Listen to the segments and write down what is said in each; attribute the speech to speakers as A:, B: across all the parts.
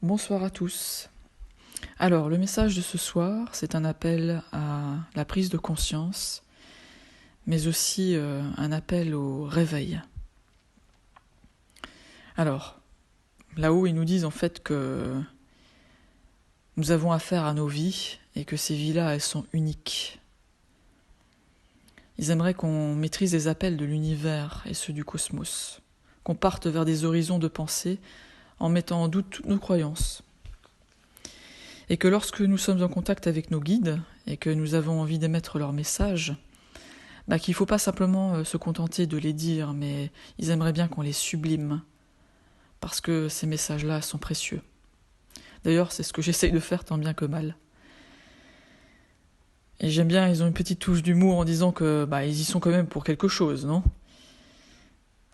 A: Bonsoir à tous. Alors, le message de ce soir, c'est un appel à la prise de conscience, mais aussi un appel au réveil. Alors, là-haut, ils nous disent en fait que nous avons affaire à nos vies et que ces vies-là, elles sont uniques. Ils aimeraient qu'on maîtrise les appels de l'univers et ceux du cosmos, qu'on parte vers des horizons de pensée en mettant en doute toutes nos croyances. Et que lorsque nous sommes en contact avec nos guides et que nous avons envie d'émettre leur message, qu'il ne faut pas simplement se contenter de les dire, mais ils aimeraient bien qu'on les sublime, parce que ces messages-là sont précieux. D'ailleurs, c'est ce que j'essaye de faire tant bien que mal. Et j'aime bien, ils ont une petite touche d'humour en disant que ils y sont quand même pour quelque chose, non ?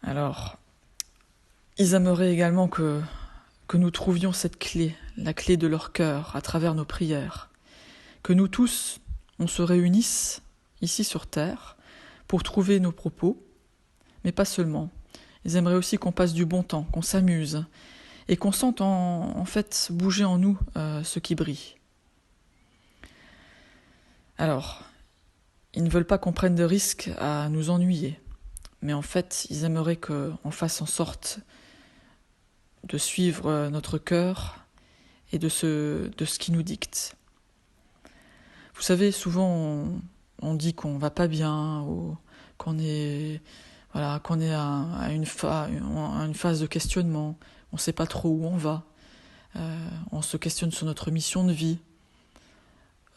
A: Alors, ils aimeraient également que nous trouvions cette clé, la clé de leur cœur, à travers nos prières. Que nous tous, on se réunisse ici sur Terre pour trouver nos propos, mais pas seulement. Ils aimeraient aussi qu'on passe du bon temps, qu'on s'amuse, et qu'on sente en fait bouger en nous ce qui brille. Alors, ils ne veulent pas qu'on prenne de risques à nous ennuyer, mais en fait, ils aimeraient qu'on fasse en sorte de suivre notre cœur et de ce qui nous dicte. Vous savez, souvent on dit qu'on va pas bien ou qu'on est à une phase de questionnement, on ne sait pas trop où on va, on se questionne sur notre mission de vie,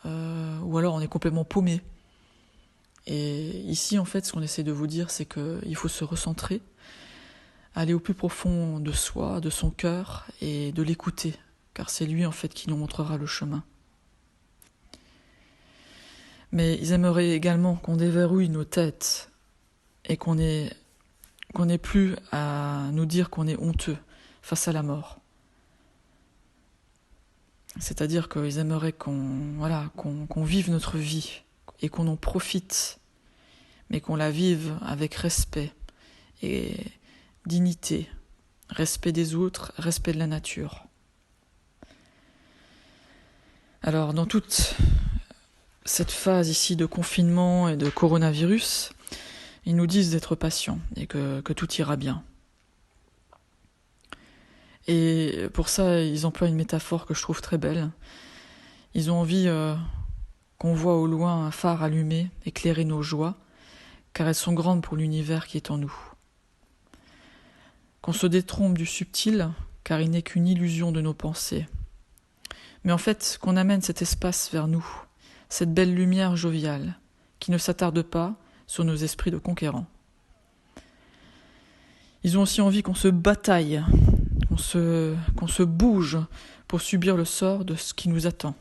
A: ou alors on est complètement paumé. Et ici, en fait, ce qu'on essaie de vous dire, c'est qu'il faut se recentrer, aller au plus profond de soi, de son cœur, et de l'écouter, car c'est lui, en fait, qui nous montrera le chemin. Mais ils aimeraient également qu'on déverrouille nos têtes et qu'on n'ait plus à nous dire qu'on est honteux face à la mort. C'est-à-dire qu'ils aimeraient qu'on vive notre vie et qu'on en profite, mais qu'on la vive avec respect et dignité, respect des autres, respect de la nature. Alors, dans toute cette phase ici de confinement et de coronavirus, ils nous disent d'être patients et que tout ira bien. Et pour ça, ils emploient une métaphore que je trouve très belle. Ils ont envie qu'on voit au loin un phare allumé, éclairer nos joies, car elles sont grandes pour l'univers qui est en nous. Qu'on se détrompe du subtil, car il n'est qu'une illusion de nos pensées. Mais en fait, qu'on amène cet espace vers nous, cette belle lumière joviale, qui ne s'attarde pas sur nos esprits de conquérants. Ils ont aussi envie qu'on se bataille, qu'on se bouge pour subir le sort de ce qui nous attend.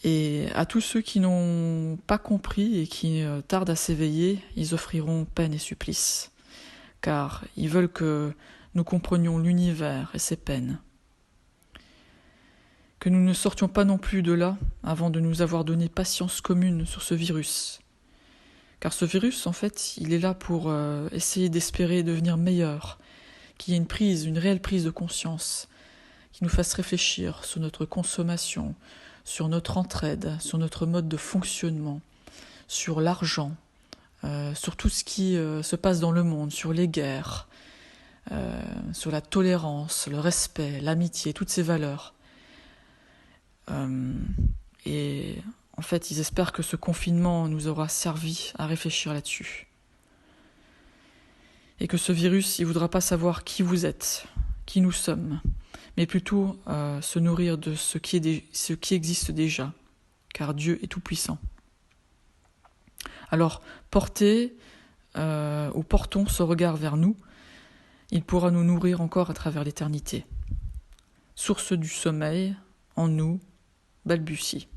A: Et à tous ceux qui n'ont pas compris et qui tardent à s'éveiller, ils offriront peine et supplice, car ils veulent que nous comprenions l'univers et ses peines. Que nous ne sortions pas non plus de là avant de nous avoir donné patience commune sur ce virus. Car ce virus, en fait, il est là pour essayer d'espérer devenir meilleur, qu'il y ait une réelle prise de conscience, qui nous fasse réfléchir sur notre consommation, sur notre entraide, sur notre mode de fonctionnement, sur l'argent, sur tout ce qui se passe dans le monde, sur les guerres, sur la tolérance, le respect, l'amitié, toutes ces valeurs. Et en fait, ils espèrent que ce confinement nous aura servi à réfléchir là-dessus. Et que ce virus, il ne voudra pas savoir qui vous êtes, qui nous sommes, mais plutôt se nourrir de ce qui existe déjà, car Dieu est tout-puissant. Alors, portons ce regard vers nous, il pourra nous nourrir encore à travers l'éternité. Source du sommeil, en nous, balbutie.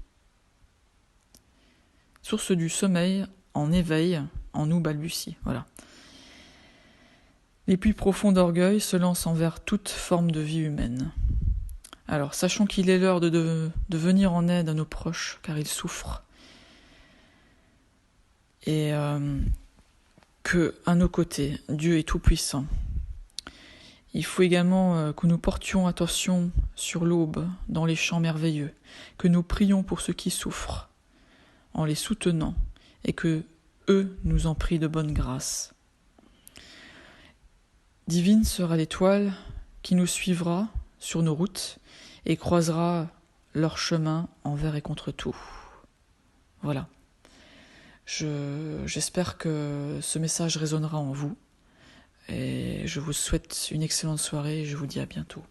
A: Source du sommeil, en éveil, en nous balbutie. Voilà. Les puits profonds d'orgueil se lancent envers toute forme de vie humaine. Alors, sachons qu'il est l'heure de venir en aide à nos proches, car ils souffrent. Et que, à nos côtés, Dieu est tout-puissant. Il faut également que nous portions attention sur l'aube, dans les champs merveilleux, que nous prions pour ceux qui souffrent, en les soutenant, et que eux nous en prient de bonne grâce. Divine sera l'étoile qui nous suivra sur nos routes et croisera leur chemin envers et contre tout. Voilà. J'espère que ce message résonnera en vous et je vous souhaite une excellente soirée et je vous dis à bientôt.